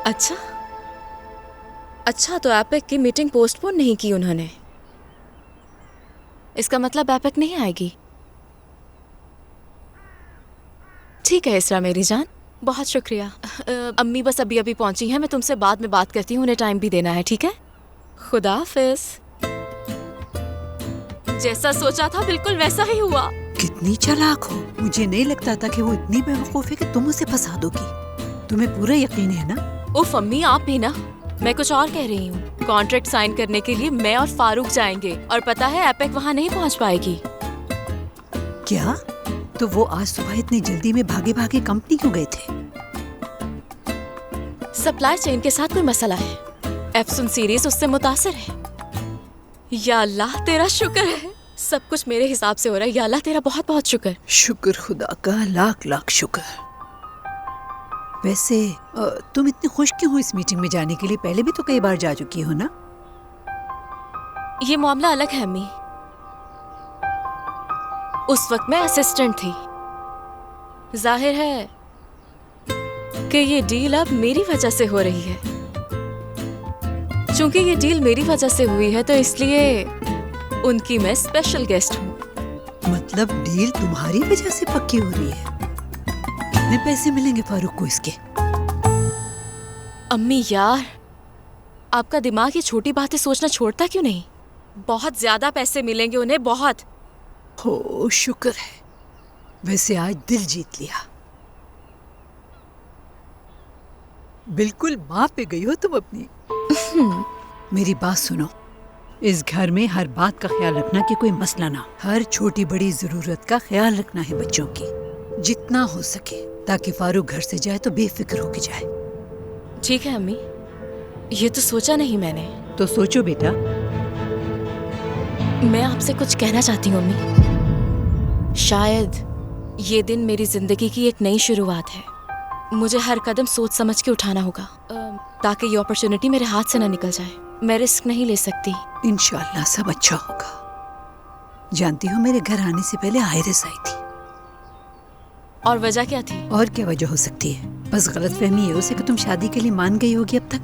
अच्छा अच्छा, तो एपिक की मीटिंग पोस्टपोन नहीं की उन्होंने। इसका मतलब एपिक नहीं आएगी। ठीक है इसरा मेरी जान, बहुत शुक्रिया। अम्मी बस अभी अभी पहुंची हैं, मैं तुमसे बाद में बात करती हूँ, उन्हें टाइम भी देना है। ठीक है, खुदा हाफिज। जैसा सोचा था बिल्कुल वैसा ही हुआ। कितनी चालाक हो, मुझे नहीं लगता था कि वो इतनी बेवकूफ है कि तुम उसे फंसा दोगी। तुम्हें पूरा यकीन है ना? उफ अम्मी आप भी ना। मैं कुछ और कह रही हूँ। कॉन्ट्रैक्ट साइन करने के लिए मैं और फारूक जाएंगे, और पता है एपिक वहाँ नहीं पहुँच पाएगी। क्या? तो वो आज सुबह इतनी जल्दी में भागे भागे कंपनी क्यों गए थे? सप्लाई चेन के साथ कोई मसला है। एफसुन सीरीज उससे मुतासिर है। या अल्लाह तेरा शुक्र है, सब कुछ मेरे हिसाब से हो रहा है। या अल्लाह तेरा बहुत बहुत शुक्र। शुक्र खुदा का, लाख लाख शुक्र। वैसे तुम इतनी खुश क्यों हो इस मीटिंग में जाने के लिए? पहले भी तो कई बार जा चुकी हो ना? ये मामला अलग है अम्मी। उस वक्त मैं असिस्टेंट थी। जाहिर है कि ये डील अब मेरी वजह से हो रही है। चूंकि ये डील मेरी वजह से हुई है तो इसलिए उनकी मैं स्पेशल गेस्ट हूँ। मतलब डील तुम्हारी वजह से पक्की हो रही है? कितने पैसे मिलेंगे फारूक को इसके? अम्मी यार, आपका दिमाग ये छोटी बातें सोचना छोड़ता क्यों नहीं? बहुत ज्यादा पैसे मिलेंगे उन्हें, बहुत। हो शुक्र है। वैसे आज दिल जीत लिया। बिल्कुल माँ पे गई हो तुम अपनी। मेरी बात सुनो, इस घर में हर बात का ख्याल रखना कि कोई मसला ना। हर छोटी बड़ी जरूरत का ख्याल रखना है बच्चों की, जितना हो सके, ताकि फारूक घर से जाए तो बेफिक्र होके जाए। ठीक है अम्मी, ये तो सोचा नहीं मैंने। तो सोचो बेटा। मैं आपसे कुछ कहना चाहती हूँ अम्मी। शायद ये दिन मेरी जिंदगी की एक नई शुरुआत है। मुझे हर कदम सोच समझ के उठाना होगा, ताकि ये अपॉर्चुनिटी मेरे हाथ से ना निकल जाए। मैं रिस्क नहीं ले सकती। इंशाल्लाह सब अच्छा होगा। जानती हो, मेरे घर आने से पहले आयरिस आई थी। और वजह क्या थी? और क्या वजह हो सकती है? बस गलतफहमी है उसे कि तुम शादी के लिए मान गई होगी अब तक।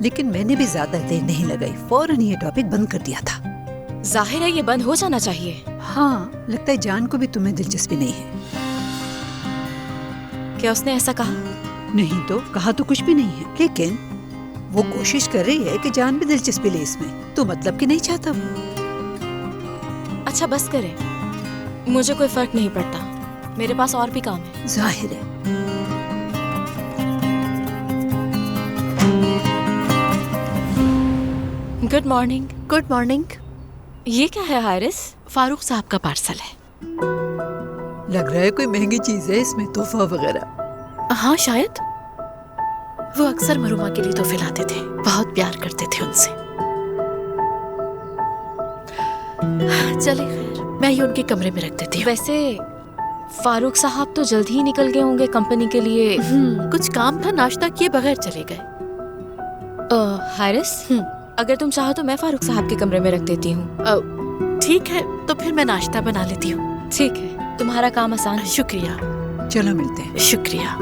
लेकिन मैंने भी ज्यादा देर नहीं लगाई, फौरन ये टॉपिक बंद कर दिया था। जाहिर है ये बंद हो जाना चाहिए। हाँ, लगता है जान को भी तुम्हें दिलचस्पी नहीं है। क्या उसने ऐसा कहा? नहीं तो कहा तो कुछ भी नहीं है, लेकिन वो कोशिश कर रही है कि जान भी दिलचस्पी ले इसमें। तो मतलब कि नहीं चाहता वो। अच्छा बस करें, मुझे कोई फर्क नहीं पड़ता। मेरे पास और भी काम है। जाहिर है। Good morning. Good morning. ये क्या है हारिस? फारूक साहब का पार्सल है। लग रहा है कोई महंगी चीज है इसमें, तोहफा वगैरह। हाँ शायद। वो अक्सर मरुमा के लिए तोहफे लाते थे, बहुत प्यार करते थे उनसे। चले खैर, मैं ये उनके कमरे में रख देती हूँ। वैसे फारूक साहब तो जल्द ही निकल गए होंगे कंपनी के लिए। कुछ काम था, नाश्ता किए बगैर चले गए। हारिस, अगर तुम चाहो तो मैं फारूक साहब के कमरे में रख देती हूँ। ठीक है, तो फिर मैं नाश्ता बना लेती हूँ। ठीक है, तुम्हारा काम आसान है। शुक्रिया। चलो मिलते हैं। शुक्रिया।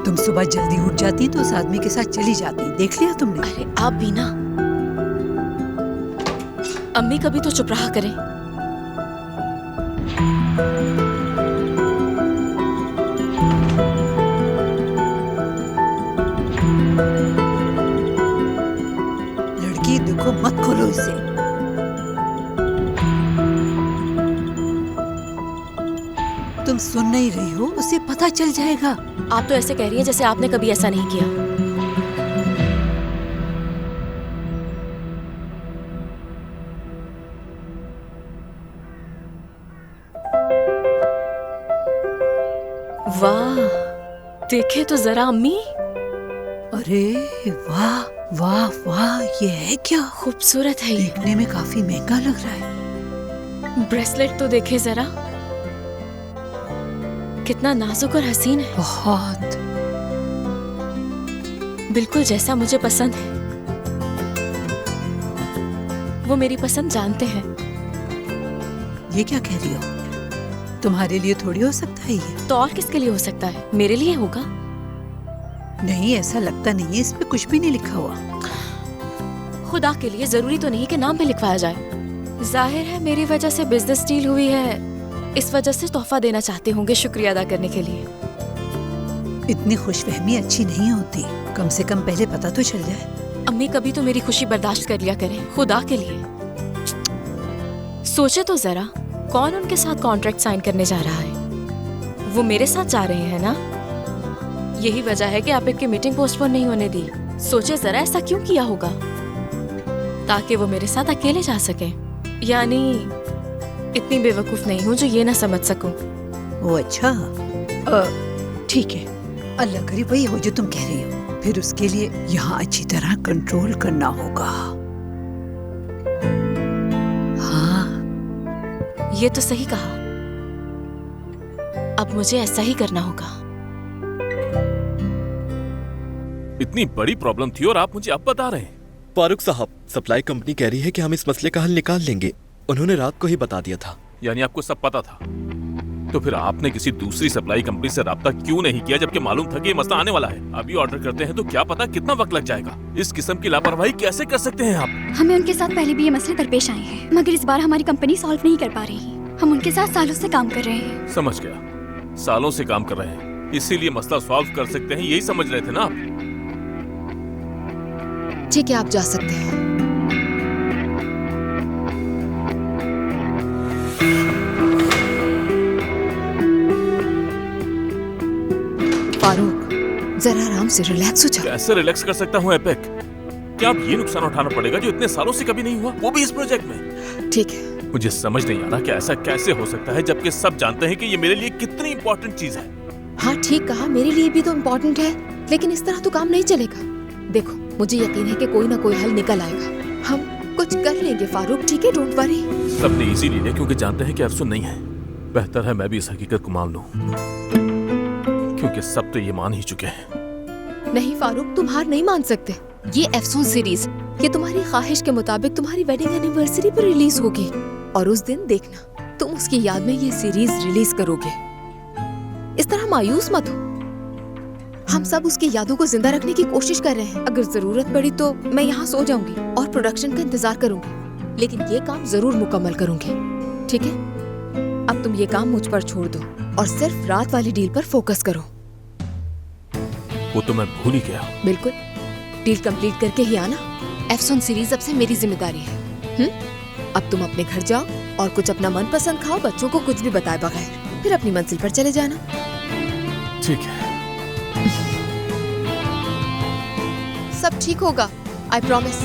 तुम सुबह जल्दी उठ जाती तो उस आदमी के साथ चली जाती। देख लिया तुमने? अरे आप भी ना। अम्मी कभी तो चुप रहा करें। लड़की देखो, मत खोलो इसे। तुम सुन नहीं रही हो? उसे पता चल जाएगा। आप तो ऐसे कह रही हैं जैसे आपने कभी ऐसा नहीं किया। वाह, देखे तो जरा अम्मी। अरे वाह वाह वाह, ये है क्या? खूबसूरत है ये। देखने में काफी महंगा लग रहा है। ब्रेसलेट तो देखे जरा, कितना नाजुक और हसीन है। बहुत। बिल्कुल जैसा मुझे पसंद है। वो मेरी पसंद जानते हैं। ये क्या कह रही हो? तुम्हारे लिए थोड़ी हो सकता है ये। तो और किसके लिए हो सकता है? मेरे लिए होगा। नहीं, ऐसा लगता नहीं है, इसमें कुछ भी नहीं लिखा हुआ। खुदा के लिए जरूरी तो नहीं कि नाम पे लिखवाया जाए। जाहिर है मेरी वजह से बिजनेस डील हुई है, इस वजह से तोहफा देना चाहते होंगे शुक्रिया अदा करने के लिए। इतनी खुशफहमी अच्छी नहीं होती, कम से कम पहले पता तो चल जाए। अम्मी कभी तो मेरी खुशी बर्दाश्त कर लिया करें, खुदा के लिए। सोचे तो जरा, कौन उनके साथ कॉन्ट्रैक्ट साइन करने जा रहा है? वो मेरे साथ जा रहे हैं ना। यही वजह है कि आप की मीटिंग पोस्टपोन नहीं होने दी। सोचे जरा ऐसा क्यों किया होगा, ताकि वो मेरे साथ अकेले जा सके। यानी इतनी बेवकूफ नहीं हूँ जो ये ना समझ सकूं। ओ अच्छा, ठीक है, अल्लाह करे वही हो जो तुम कह रही हो। फिर उसके लिए यहाँ अच्छी तरह कंट्रोल करना होगा। हाँ, ये तो सही कहा। अब मुझे ऐसा ही करना होगा। इतनी बड़ी प्रॉब्लम थी और आप मुझे अब बता रहे हैं? फारूक साहब, सप्लाई कंपनी कह रही है कि हम इस मसले का हल निकाल लेंगे। उन्होंने रात को ही बता दिया था। यानी आपको सब पता था? तो फिर आपने किसी दूसरी सप्लाई कंपनी से राब्ता क्यों नहीं किया, जबकि मालूम था कि ये मसला आने वाला है? अभी ऑर्डर करते हैं तो क्या पता कितना वक्त लग जाएगा। इस किस्म की लापरवाही कैसे कर सकते हैं आप? हमें उनके साथ पहले भी ये मसले दरपेश आए हैं, मगर इस बार हमारी कंपनी सॉल्व नहीं कर पा रही। हम उनके साथ सालों से काम कर रहे हैं। समझ गया, सालों से काम कर रहे हैं, इसीलिए मसला सॉल्व कर सकते हैं, यही समझ रहे थे ना आप? ठीक है, आप जा सकते हैं। फारूक, जरा आराम से रिलैक्स हो जाओ। कैसे रिलैक्स कर सकता हूँ एपिक? क्या अब ये नुकसान उठाना पड़ेगा जो इतने सालों से कभी नहीं हुआ, वो भी इस प्रोजेक्ट में? ठीक है। मुझे समझ नहीं आ रहा कि ऐसा कैसे हो सकता है, जबकि सब जानते हैं कि ये मेरे लिए कितनी इंपॉर्टेंट चीज है। हाँ ठीक कहा, मेरे लिए भी तो इम्पोर्टेंट है, लेकिन इस तरह तो काम नहीं चलेगा। देखो, मुझे यकीन है कि कोई ना कोई हल निकल आएगा। हम कुछ कर लेंगे फारूक, ठीक है? Don't worry. सबने इजी ले लिया क्योंकि जानते हैं कि अफसुन नहीं है। बेहतर है मैं भी इस हकीकत को मान लूं, क्योंकि सब तो ये मान ही चुके हैं। नहीं फारूक, तुम हार नहीं मान सकते। ये एफसोन सीरीज, ये तुम्हारी ख्वाहिश के मुताबिक तुम्हारी वेडिंग एनिवर्सरी पर रिलीज होगी, और उस दिन देखना तुम उसकी याद में ये सीरीज रिलीज करोगे। इस तरह मायूस मत हो। हम सब उसकी यादों को जिंदा रखने की कोशिश कर रहे हैं। अगर जरूरत पड़ी तो मैं यहाँ सो जाऊंगी और प्रोडक्शन का इंतजार करूंगी, लेकिन ये काम जरूर मुकम्मल करूंगी, ठीक है? अब तुम ये काम मुझ पर छोड़ दो और सिर्फ रात वाली डील पर फोकस करो। वो तो मैं भूल ही गया। बिल्कुल, डील कंप्लीट करके ही आना। एफसोन सीरीज अब से मेरी जिम्मेदारी है। अब तुम अपने घर जाओ और कुछ अपना मनपसंद खाओ, बच्चों को कुछ भी बताए बगैर, फिर अपनी मंजिल पर चले जाना। ठीक है। सब ठीक होगा, आई प्रॉमिस।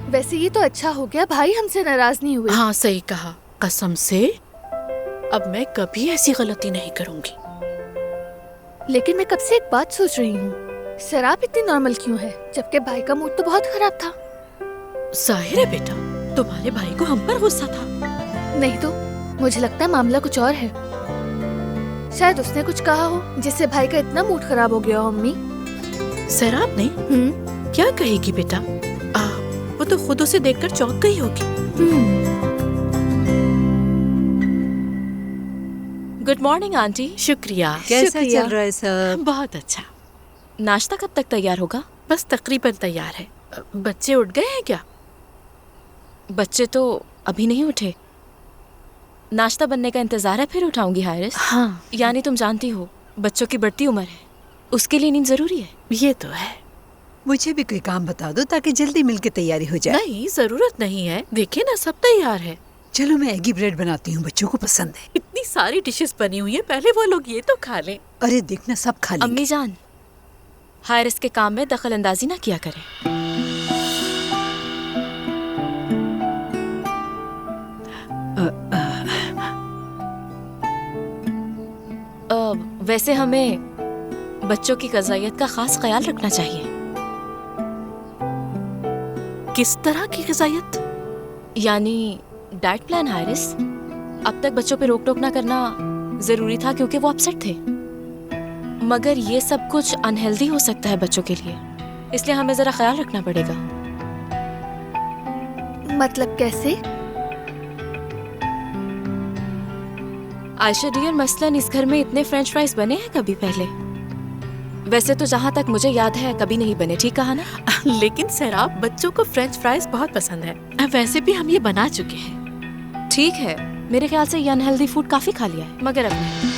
वैसे ये तो अच्छा हो गया, भाई हमसे नाराज नहीं हुए। हाँ सही कहा, कसम से अब मैं कभी ऐसी गलती नहीं करूंगी। लेकिन मैं कब से एक बात सोच रही हूँ, शराब इतनी नॉर्मल क्यों है, जबकि भाई का मूड तो बहुत खराब था। जाहिर है बेटा, तुम्हारे भाई को हम पर गुस्सा था। नहीं तो मुझे लगता है मामला कुछ और है। शायद उसने कुछ कहा हो जिससे भाई का इतना मूड खराब हो गया हो। अम्मी, शराब ने क्या कहेगी बेटा? वो तो खुद उसे देखकर चौंक गई होगी। Good morning aunty. शुक्रिया। कैसा चल रहा है सब? बहुत अच्छा। नाश्ता कब तक तैयार होगा? बस तकरीबन तैयार है। बच्चे उठ गए हैं क्या? बच्चे तो अभी नहीं उठे, नाश्ता बनने का इंतजार है, फिर उठाऊंगी हारिस। हाँ, यानी तुम जानती हो बच्चों की बढ़ती उम्र है, उसके लिए नींद जरूरी है। ये तो है। मुझे भी कोई काम बता दो ताकि जल्दी मिलके तैयारी हो जाए। नहीं, जरूरत नहीं है, देखिए ना सब तैयार है। चलो मैं एगी ब्रेड बनाती हूँ, बच्चों को पसंद है। इतनी सारी डिशेस बनी हुई है, पहले वो लोग ये तो खा लें। अरे देखना, सब खा लेंगे। अम्मी जान, हारिस के काम में दखल अंदाजी ना किया करें। वैसे हमें बच्चों की ग़िज़ाइयत का खास ख्याल रखना चाहिए। किस तरह की ग़िज़ाइयत? यानी डाइट प्लान हारिस। अब तक बच्चों पे रोक टोक ना करना जरूरी था क्योंकि वो अपसेट थे। मगर ये सब कुछ अनहेल्दी हो सकता है बच्चों के लिए, इसलिए हमें जरा ख्याल रखना पड़ेगा। मतलब कैसे? आयशा डियर, मसलन इस घर में इतने फ्रेंच फ्राइज बने हैं कभी पहले? वैसे तो जहाँ तक मुझे याद है कभी नहीं बने, ठीक कहा ना? लेकिन सैराब, बच्चों को फ्रेंच फ्राइज बहुत पसंद है। वैसे भी हम ये बना चुके हैं। ठीक है, मेरे ख्याल से ये अनहेल्दी फूड काफी खा लिया है, मगर अब नहीं।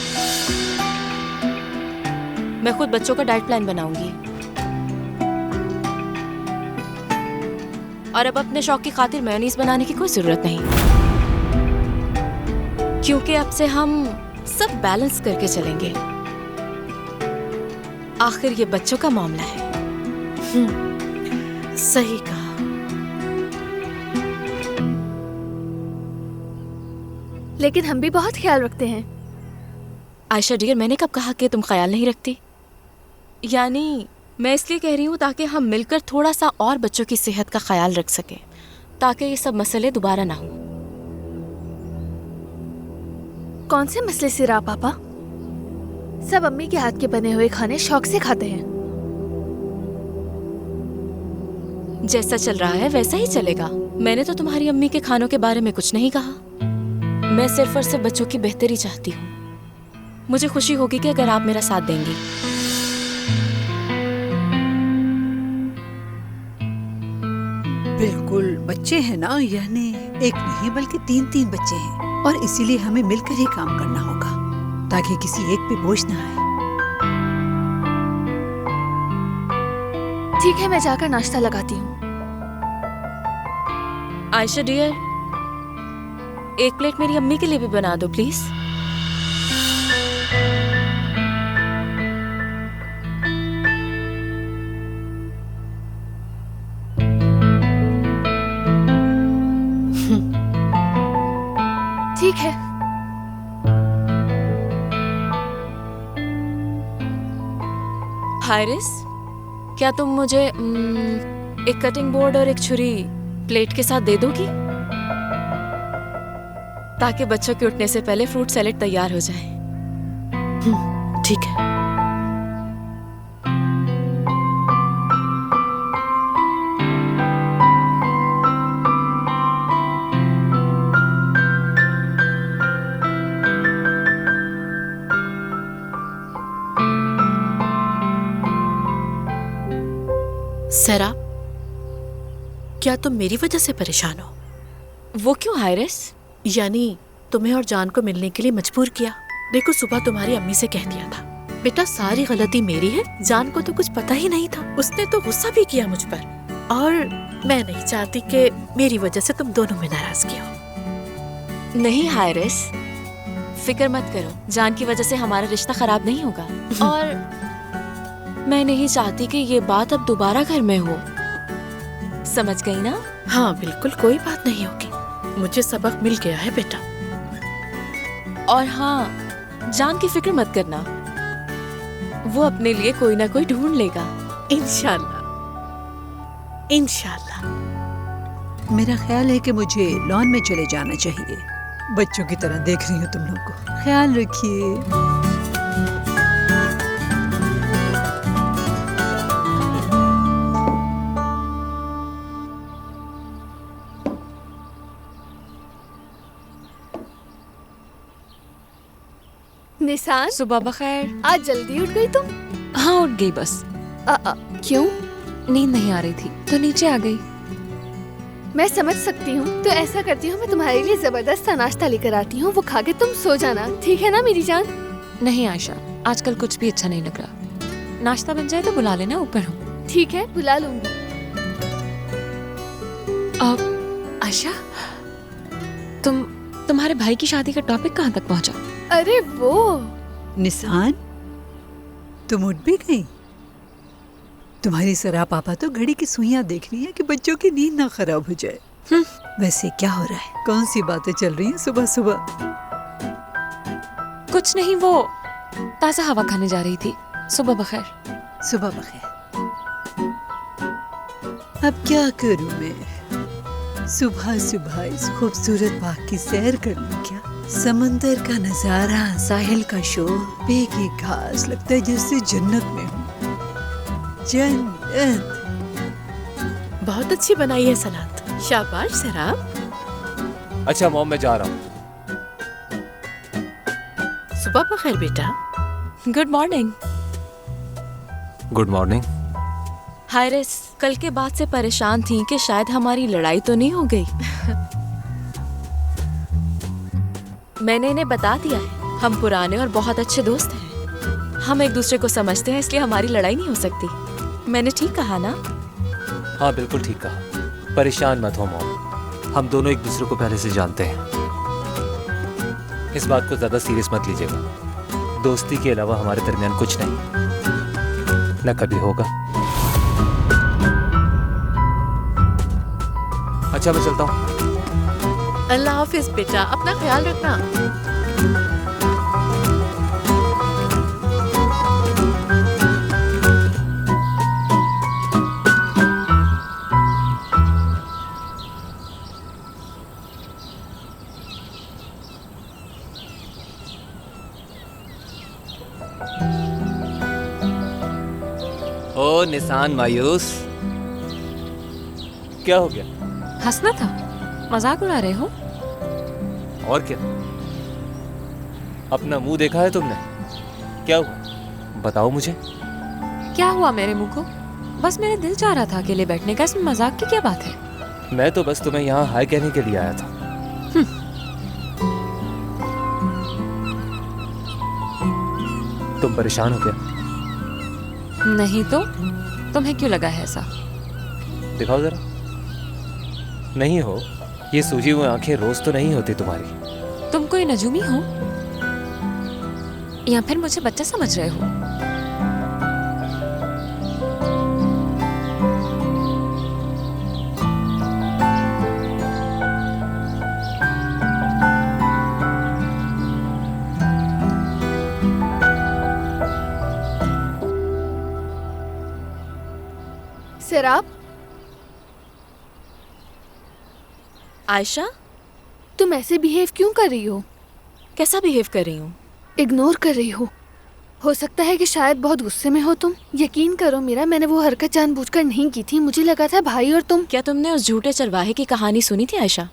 मैं खुद बच्चों का डाइट प्लान बनाऊंगी और अब अपने शौक की खातिर मेयोनीज बनाने की कोई जरूरत नहीं, क्योंकि अब से हम सब बैलेंस करके चलेंगे। आखिर ये बच्चों का मामला है। सही कहा। लेकिन हम भी बहुत ख्याल रखते हैं। आयशा डियर, मैंने कब कहा कि तुम ख्याल नहीं रखती? यानी मैं इसलिए कह रही हूँ ताकि हम मिलकर थोड़ा सा और बच्चों की सेहत का ख्याल रख सकें, ताकि ये सब मसले दोबारा ना हो। कौन से मसले सिरा पापा? सब अम्मी के हाथ के बने हुए खाने शौक से खाते हैं। जैसा चल रहा है वैसा ही चलेगा। मैंने तो तुम्हारी अम्मी के खानों के बारे में कुछ नहीं कहा। मैं सिर्फ और सिर्फ बच्चों की बेहतरी चाहती हूँ। मुझे खुशी होगी कि अगर आप मेरा साथ देंगी। बिल्कुल, बच्चे हैं ना, यानी एक नहीं बल्कि 3 बच्चे हैं, और इसीलिए हमें मिलकर ही काम करना होगा ताकि किसी एक पे बोझ ना आए। ठीक है, मैं जाकर नाश्ता लगाती हूँ। आयशा डियर, एक प्लेट मेरी अम्मी के लिए भी बना दो प्लीज। ठीक है। हारिस, क्या तुम मुझे एक कटिंग बोर्ड और एक छुरी प्लेट के साथ दे दोगी, ताकि बच्चों के उठने से पहले फ्रूट सैलेड तैयार हो जाए? ठीक है। सैरा, क्या तुम मेरी वजह से परेशान हो? वो क्यों हारिस? यानी तुम्हें और जान को मिलने के लिए मजबूर किया। देखो, सुबह तुम्हारी अम्मी से कह दिया था, बेटा सारी गलती मेरी है, जान को तो कुछ पता ही नहीं था। उसने तो गुस्सा भी किया मुझ पर, और मैं नहीं चाहती कि मेरी वजह से तुम दोनों में नाराजगी हो। नहीं हारिस, फिक्र मत करो, जान की वजह से हमारा रिश्ता खराब नहीं होगा। और मैं नहीं चाहती कि ये बात अब दोबारा घर में हो। समझ गई ना? हाँ बिल्कुल, कोई बात नहीं होगी। मुझे सबक मिल गया है बेटा। और हाँ, जान की फिक्र मत करना, वो अपने लिए कोई ना कोई ढूंढ लेगा। इंशाल्लाह, इंशाल्लाह। मेरा ख्याल है कि मुझे लॉन में चले जाना चाहिए। बच्चों की तरह देख रही हूँ तुम लोग को। ख्याल रखिए। निशान, सुबह बखैर। आज जल्दी उठ गई तुम? हाँ, उठ गई बस। क्यों? नींद नहीं आ रही थी तो नीचे आ गई। मैं समझ सकती हूँ, तो ऐसा करती हूँ, मैं तुम्हारे लिए जबरदस्त सा नाश्ता लेकर आती हूँ, वो खा के तुम सो जाना, ठीक है ना मेरी जान? नहीं आयशा, आजकल कुछ भी अच्छा नहीं लग रहा। नाश्ता बन जाए तो बुला लेना, ऊपर हूँ। ठीक है, बुला लूंगी। अब आयशा, तुम्हारे भाई की शादी का टॉपिक कहाँ तक पहुँचा? अरे वो निशान, तुम उठ भी गई? तुम्हारी सरा पापा तो घड़ी की सुइयां देख रही है कि बच्चों की नींद ना खराब हो जाए। वैसे क्या हो रहा है? कौन सी बातें चल रही हैं सुबह सुबह? कुछ नहीं, वो ताज़ा हवा खाने जा रही थी। सुबह बखैर। सुबह बखैर। अब क्या करूं मैं? सुबह सुबह इस खूबसूरत बाग की सैर कर लूं क्या? समंदर का नजारा, साहिल का शोर, बेकी घास, लगता है जैसे जन्नत में हूँ। जन्नत। बहुत अच्छी बनाई है सलाद। शाबाश सराब। अच्छा मॉम, मैं जा रहा हूँ। सुबह बखैर बेटा। Good morning. Good morning. हायरिस, कल के बाद से परेशान थी कि शायद हमारी लड़ाई तो नहीं हो गई। मैंने इन्हें बता दिया है, हम पुराने और बहुत अच्छे दोस्त हैं। हम एक दूसरे को समझते हैं, इसलिए हमारी लड़ाई नहीं हो सकती। मैंने ठीक कहा ना? हाँ बिल्कुल ठीक कहा। परेशान मत हो मॉम, हम दोनों एक दूसरे को पहले से जानते हैं। इस बात को ज्यादा सीरियस मत लीजिएगा। दोस्ती के अलावा हमारे दरमियान कुछ नहीं, न कभी होगा। अच्छा मैं चलता हूँ। अल्लाह हाफिज बेटा, अपना ख्याल रखना। ओ निशान मायूस, क्या हो गया? हंसना था, मजाक उड़ा रहे हो? और क्या? अपना मुंह देखा है तुमने? क्या हुआ, बताओ मुझे। क्या हुआ मेरे मुंह को? बस मेरा दिल चाह रहा था अकेले बैठने का, इसमें मजाक की क्या बात है? मैं तो बस तुम्हें यहाँ हाय कहने के लिए आया था। तुम परेशान हो क्या? नहीं तो तुम्हें क्यों लगा है ऐसा? दिखाओ जरा। नहीं हो, ये सूजी हुई आंखें रोज तो नहीं होती तुम्हारी। तुम कोई नजूमी हो या फिर मुझे बच्चा समझ रहे हो? सराब, आयशा, तुम ऐसे बिहेव क्यों कर रही हो? कैसा बिहेव कर रही हूँ? इग्नोर कर रही हो सकता है कि शायद बहुत गुस्से में हो तुम। यकीन करो मेरा, मैंने वो हरकत जानबूझकर नहीं की थी। मुझे लगा था भाई और तुम। क्या तुमने उस झूठे चरवाहे की कहानी सुनी थी आयशा?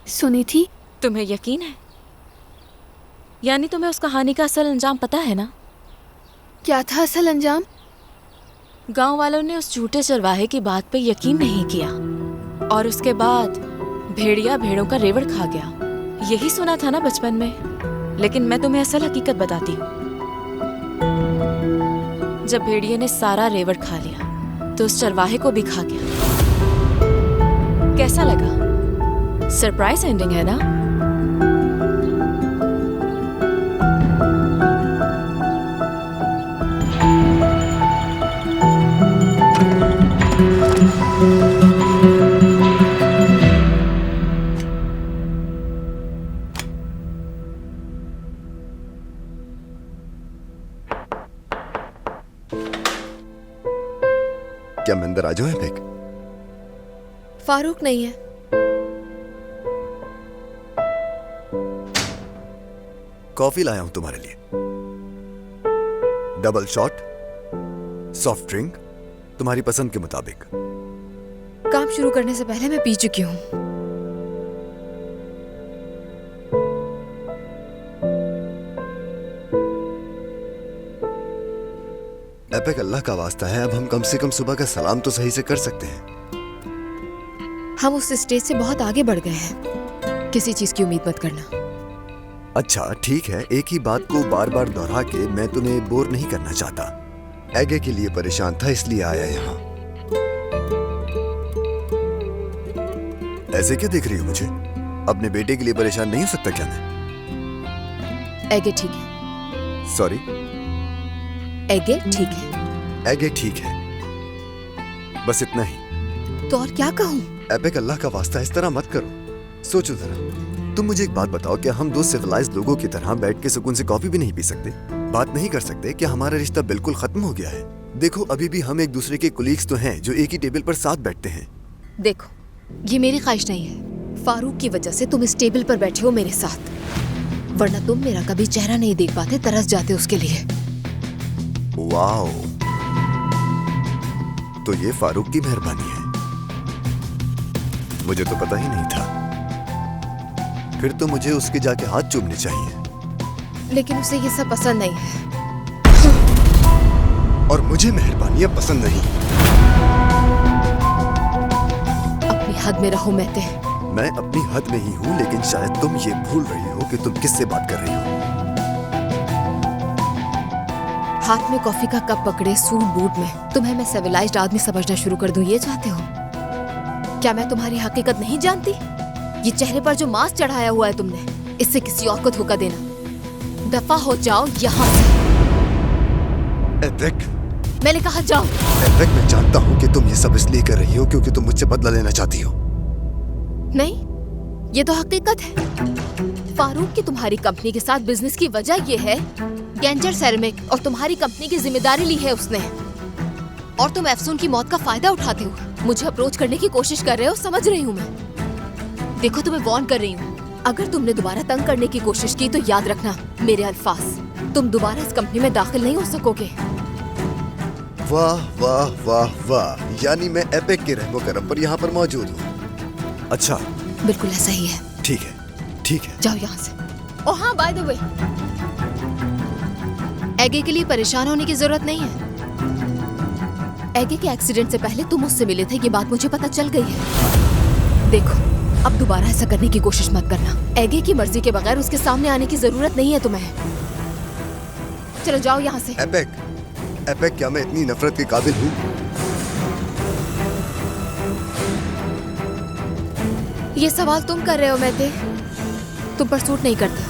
सुनी थी। तुम्हें यकीन है? यानी तुम्हें उस कहानी का असल अंजाम पता है ना? क्या था असल अंजाम? गांव वालों ने उस झूठे चरवाहे की बात पे यकीन नहीं किया और उसके बाद भेड़िया भेड़ों का रेवड़ खा गया। यही सुना था ना बचपन में, लेकिन मैं तुम्हें असल हकीकत बताती हूँ। जब भेड़िए ने सारा रेवड़ खा लिया तो उस चरवाहे को भी खा गया। कैसा लगा? सरप्राइज एंडिंग है ना? क्या मैं अंदर आ जाऊं ऐपेक? फारूक नहीं है। कॉफी लाया हूं तुम्हारे लिए। डबल शॉट, सॉफ्ट ड्रिंक, तुम्हारी पसंद के मुताबिक। काम शुरू करने से पहले मैं पी चुकी हूँ। ऐपेक, अल्लाह का वास्ता है, अब हम कम से कम सुबह का सलाम तो सही से कर सकते हैं। हम उस स्टेज से बहुत आगे बढ़ गए हैं। किसी चीज की उम्मीद मत करना। अच्छा ठीक है, एक ही बात को बार बार दोहरा के मैं तुम्हें बोर नहीं करना चाहता। एगे के लिए परेशान था इसलिए आया यहाँ। ऐसे क्या देख रही हो मुझे? अपने बेटे के लिए परेशान नहीं हो सकता क्या मैं? एगे ठीक है। सॉरी? एगे ठीक है। एगे ठीक है, बस इतना ही। तो और क्या कहूँ? ऐपेक, अल्लाह का वास्ता इस तरह मत करो। सोचो जरा, तुम मुझे एक बात बताओ, क्या हम दो सिविलाइज्ड लोगों की तरह बैठ के सुकून से कॉफी भी नहीं पी सकते? बात नहीं कर सकते? क्या हमारा रिश्ता बिल्कुल खत्म हो गया है? देखो, अभी भी हम एक दूसरे के कुलीग्स तो हैं जो एक ही टेबल पर साथ बैठते हैं। देखो, ये मेरी ख्वाहिश नहीं है। फारूक की वजह से तुम इस टेबल पर बैठे हो मेरे साथ, वरना तुम मेरा कभी चेहरा नहीं देख पाते, तरस जाते उसके लिए। वाओ, तो ये फारूक की मेहरबानी है, मुझे तो पता ही नहीं था। फिर तो मुझे उसके जाके हाथ चूमने चाहिए। लेकिन उसे ये सब पसंद नहीं है। और मुझे मेहरबानियां पसंद नहीं। अपनी हद में रहो महते। मैं अपनी हद में ही हूँ, लेकिन शायद तुम ये भूल रही हो कि तुम किससे बात कर रही हो। हाथ में कॉफी का कप पकड़े सूट बूट में तुम्हें मैं सिविलाइज्ड आदमी समझना शुरू कर दूं, ये चाहते हो? क्या मैं तुम्हारी हकीकत नहीं जानती? ये चेहरे पर जो मास्क चढ़ाया हुआ है तुमने, इससे किसी और को धोखा देना। दफा हो जाओ यहाँ से। एबेक, मैंने कहा जाओ। एबेक, मैं जानता हूँ कि तुम ये सब इसलिए कर रही हो क्योंकि तुम मुझसे बदला लेना चाहती हो। नहीं, ये तो हकीकत है। फारूक की तुम्हारी कंपनी के साथ बिजनेस की वजह ये है, गेंजर सेरेमिक और तुम्हारी कंपनी की जिम्मेदारी ली है उसने, और तुम अफसून की मौत का फायदा उठाते हो मुझे अप्रोच करने की कोशिश कर रहे हो। समझ रही हूँ मैं। देखो, तुम्हें वार्न कर रही हूँ, अगर तुमने दोबारा तंग करने की कोशिश की तो याद रखना मेरे अल्फाज, तुम दोबारा इस कंपनी में दाखिल नहीं हो सकोगे। वाह वाह वाह वाह, यानी मैं एपेक के रहमो करम पर यहाँ पर मौजूद हूँ। अच्छा, बिल्कुल ऐसा ही है। ठीक है, ठीक है, जाओ यहाँ से। ओह हाँ, बाय द वे, एगे के लिए परेशान होने की जरूरत नहीं है। एगे के एक्सीडेंट से पहले तुम मुझसे मिले थे, ये बात मुझे पता चल गई है। देखो, अब दोबारा ऐसा करने की कोशिश मत करना। एगे की मर्जी के बगैर उसके सामने आने की जरूरत नहीं है तुम्हें। चलो जाओ यहाँ से। एपेक, एपेक, क्या मैं इतनी नफरत के काबिल हूँ? ये सवाल तुम कर रहे हो महते, तुम पर सूट नहीं करता।